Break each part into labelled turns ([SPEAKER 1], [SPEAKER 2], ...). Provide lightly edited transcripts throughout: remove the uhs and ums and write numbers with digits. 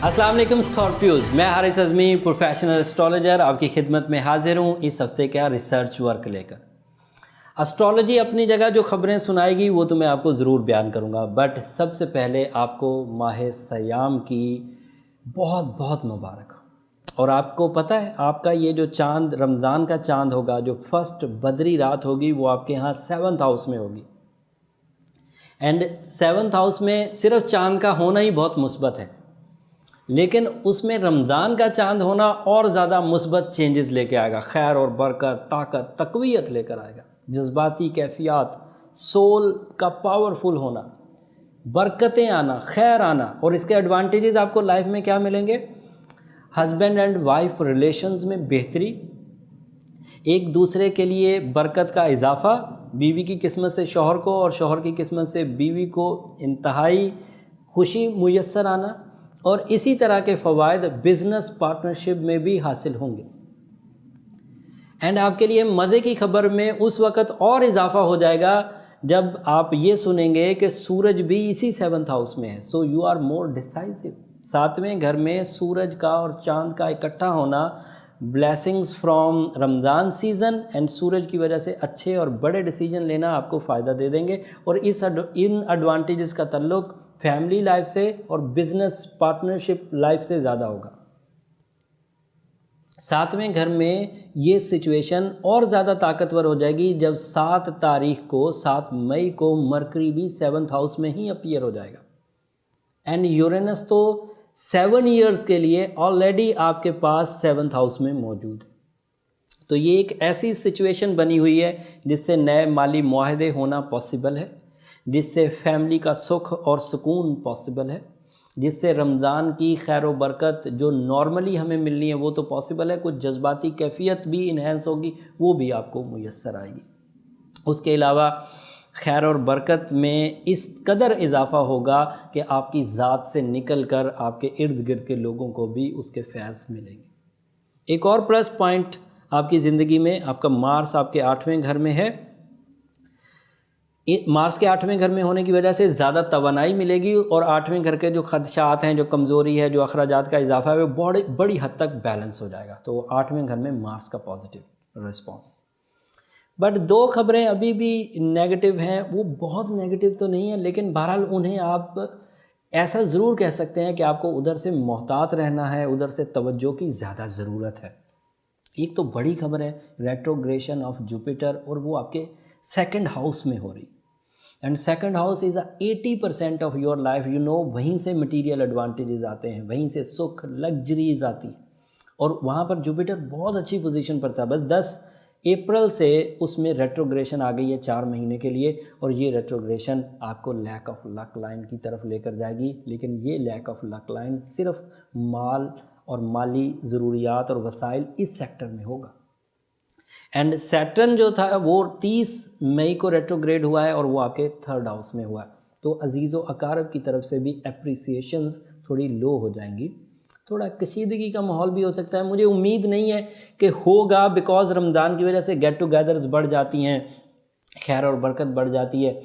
[SPEAKER 1] अस्सलाम वालेकुम स्कॉर्पियोज, मैं हारिस अज़मी प्रोफेशनल एस्ट्रोलॉजर आपकी खिदमत में हाजिर हूँ इस हफ्ते का रिसर्च वर्क लेकर। एस्ट्रोलॉजी अपनी जगह जो खबरें सुनाएगी वो तो मैं आपको ज़रूर बयान करूँगा, बट सबसे पहले आपको माह सयाम की बहुत बहुत मुबारक हो। और आपको पता है आपका ये जो चांद रमज़ान का चांद होगा, जो फर्स्ट बदरी रात होगी, वो आपके यहाँ 7th हाउस में होगी। एंड 7th हाउस में सिर्फ चांद का होना ही बहुत मुस्बत है, लेकिन उसमें रमज़ान का चांद होना और ज़्यादा मुस्बत चेंजेस लेके आएगा। खैर और बरकत, ताकत, तक़वियत लेकर आएगा। जज्बाती कैफियत, सोल का पावरफुल होना, बरकतें आना, खैर आना। और इसके एडवांटेजेस आपको लाइफ में क्या मिलेंगे? हस्बैंड एंड वाइफ रिलेशंस में बेहतरी, एक दूसरे के लिए बरकत का इजाफ़ा, बीवी की किस्मत से शौहर को और शौहर की किस्मत से बीवी को इंतहाई खुशी मुयस्सर आना, और इसी तरह के फ़वाइद बिज़नेस पार्टनरशिप में भी हासिल होंगे। एंड आपके लिए मज़े की खबर में उस वक़्त और इजाफ़ा हो जाएगा जब आप ये सुनेंगे कि सूरज भी इसी 7th हाउस में है। So you are more decisive. 7वें घर में सूरज का और चांद का इकट्ठा होना blessings from Ramzan season and सूरज की वजह से अच्छे और बड़े डिसीजन लेना आपको फ़ायदा दे देंगे। और इन एडवांटेजेस का ताल्लुक़ फैमिली लाइफ से और बिजनेस पार्टनरशिप लाइफ से ज़्यादा होगा। 7वें घर में ये सिचुएशन और ज़्यादा ताकतवर हो जाएगी जब 7 तारीख को, 7 मई को मरकरी भी 7th हाउस में ही अपीयर हो जाएगा। एंड यूरेनस तो 7 ईयर्स के लिए ऑलरेडी आपके पास 7th हाउस में मौजूद है। तो ये एक ऐसी सिचुएशन बनी हुई है जिससे नए माली मुआहदे होना पॉसिबल है, जिससे फैमिली का सुख और सुकून पॉसिबल है, जिससे रमज़ान की खैर व बरकत जो नॉर्मली हमें मिलनी है वो तो पॉसिबल है, कुछ जज्बाती कैफियत भी इन्हेंस होगी, वो भी आपको मुयस्सर आएगी। उसके अलावा खैर और बरकत में इस कदर इजाफ़ा होगा कि आपकी ज़ात से निकल कर आपके इर्द गिर्द के लोगों को भी उसके फैज़ मिलेंगे। एक और प्लस पॉइंट आपकी ज़िंदगी में, आपका मार्स आपके 8वें घर में है। मार्स के 8वें घर में होने की वजह से ज़्यादा तवानाई मिलेगी और 8वें घर के जो खदशात हैं, जो कमज़ोरी है, जो अखराजात का इजाफा है, वो बड़ी हद तक बैलेंस हो जाएगा। तो 8वें घर में मार्स का पॉजिटिव रिस्पॉन्स। बट 2 खबरें अभी भी नेगेटिव हैं। वो बहुत नेगेटिव तो नहीं है, लेकिन बहरहाल उन्हें आप ऐसा ज़रूर कह सकते हैं कि आपको उधर से मोहतात रहना है, उधर से तवज्जो की ज़्यादा ज़रूरत है। एक तो बड़ी खबर है रेट्रोग्रेशन ऑफ जुपिटर, और वो आपके 2nd हाउस में हो रही। And 2nd house is 80% of your life. You know, वहीं से मटीरियल एडवांटेजेस आते हैं, वहीं से सुख, लग्जरीज आती हैं, और वहाँ पर जुपिटर बहुत अच्छी पोजीशन पर था। बस 10 अप्रैल से उसमें रेट्रोग्रेशन आ गई है 4 महीने के लिए, और ये रेट्रोग्रेशन आपको लैक ऑफ लक लाइन की तरफ लेकर जाएगी। लेकिन ये लैक ऑफ लक लाइन सिर्फ माल और माली ज़रूरियात और वसाइल इस सेक्टर में होगा। एंड सैटर्न जो था वो 30 मई को रेट्रोग्रेड हुआ है और वो आपके 3rd हाउस में हुआ है। तो अजीज़ व अकारब की तरफ से भी एप्रिसिएशंस थोड़ी लो हो जाएंगी, थोड़ा कशीदगी का माहौल भी हो सकता है। मुझे उम्मीद नहीं है कि होगा, बिकॉज़ रमज़ान की वजह से गेट टुगेदर्स बढ़ जाती हैं, खैर और बरकत बढ़ जाती है,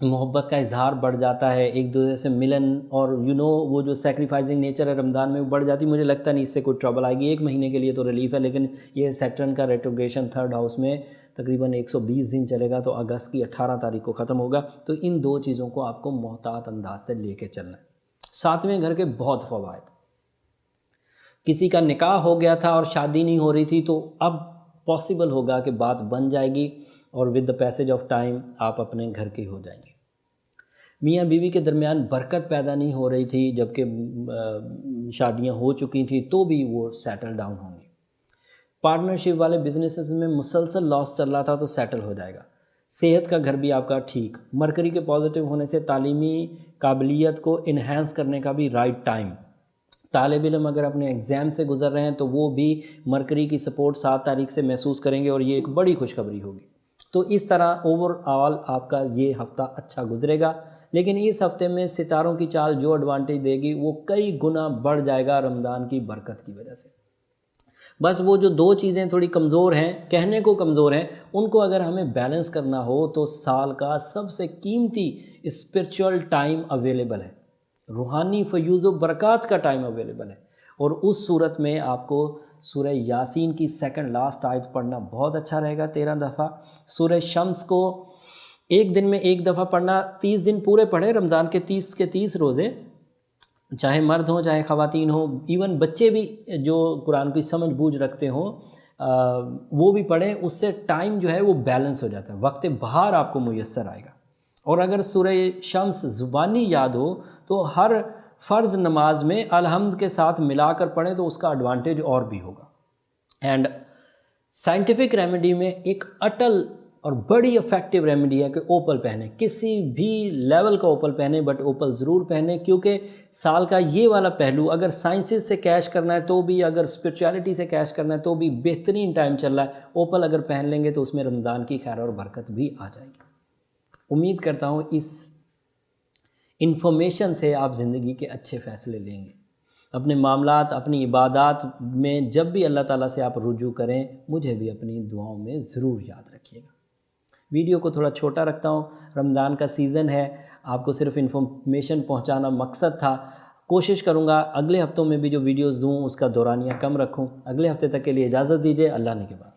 [SPEAKER 1] मोहब्बत का इजहार बढ़ जाता है, एक दूसरे से मिलन, और वो जो सेक्रीफाइसिंग नेचर है रमज़ान में वो बढ़ जाती है। मुझे लगता नहीं इससे कोई ट्रबल आएगी। 1 महीने के लिए तो रिलीफ है, लेकिन ये सैटर्न का रेट्रोग्रेशन 3rd हाउस में तकरीबन 120 दिन चलेगा, तो अगस्त की 18 तारीख को ख़त्म होगा। तो इन 2 चीज़ों को आपको मोहतात अंदाज से लेके चलना है। 7वें घर के बहुत फ़वाइद, किसी का निकाह हो गया था और शादी नहीं हो रही थी, तो अब पॉसिबल होगा कि बात बन जाएगी, और with the passage of time आप अपने घर के हो जाएंगे। मियाँ बीवी के दरमियान बरकत पैदा नहीं हो रही थी, जबकि शादियां हो चुकी थी, तो भी वो सेटल डाउन होंगी। पार्टनरशिप वाले बिजनेसेस में मुसलसल लॉस चल रहा था, तो सेटल हो जाएगा। सेहत का घर भी आपका ठीक। मरकरी के पॉजिटिव होने से तालीमी काबिलियत को इन्हेंस करने का भी राइट टाइम। तालिब इल्म अगर अपने एग्ज़ाम से गुजर रहे हैं तो वो भी मरकरी की सपोर्ट 7 तारीख से महसूस करेंगे, और ये एक बड़ी खुशखबरी होगी। तो इस तरह ओवरऑल आपका ये हफ़्ता अच्छा गुजरेगा। लेकिन इस हफ्ते में सितारों की चाल जो एडवांटेज देगी वो कई गुना बढ़ जाएगा रमज़ान की बरकत की वजह से। बस वो जो 2 चीज़ें थोड़ी कमज़ोर हैं, कहने को कमज़ोर हैं, उनको अगर हमें बैलेंस करना हो तो साल का सबसे कीमती स्पिरिचुअल टाइम अवेलेबल है। روحانی فیوز و برکات کا ٹائم اویلیبل ہے، اور اس صورت میں آپ کو سورہ یاسین کی سیکنڈ لاسٹ آیت پڑھنا بہت اچھا رہے گا 13 دفعہ۔ سورہ شمس کو ایک دن میں ایک دفعہ پڑھنا، 30 دن پورے پڑھیں، رمضان کے 30 روزے، چاہے مرد ہوں چاہے خواتین ہوں، ایون بچے بھی جو قرآن کی سمجھ بوجھ رکھتے ہوں وہ بھی پڑھیں، اس سے ٹائم جو ہے وہ بیلنس ہو جاتا ہے، وقت بہار آپ کو میسر آئے گا۔ اور اگر سورہ شمس زبانی یاد ہو تو ہر فرض نماز میں الحمد کے ساتھ ملا کر پڑھیں تو اس کا ایڈوانٹیج اور بھی ہوگا۔ اینڈ سائنٹیفک ریمیڈی میں ایک اٹل اور بڑی افیکٹو ریمیڈی ہے کہ اوپل پہنیں، کسی بھی لیول کا اوپل پہنیں، بٹ اوپل ضرور پہنیں، کیونکہ سال کا یہ والا پہلو اگر سائنسز سے کیش کرنا ہے تو بھی، اگر اسپرچویلٹی سے کیش کرنا ہے تو بھی بہترین ٹائم چل رہا ہے۔ اوپل اگر پہن لیں گے تو اس میں رمضان کی خیر اور برکت بھی آ جائے گی۔ امید کرتا ہوں اس انفارمیشن سے آپ زندگی کے اچھے فیصلے لیں گے۔ اپنے معاملات، اپنی عبادات میں جب بھی اللہ تعالیٰ سے آپ رجوع کریں، مجھے بھی اپنی دعاؤں میں ضرور یاد رکھیے گا۔ ویڈیو کو تھوڑا چھوٹا رکھتا ہوں، رمضان کا سیزن ہے، آپ کو صرف انفارمیشن پہنچانا مقصد تھا۔ کوشش کروں گا اگلے ہفتوں میں بھی جو ویڈیوز دوں اس کا دورانیہ کم رکھوں۔ اگلے ہفتے تک کے لیے اجازت دیجیے، اللہ نے کے بعد۔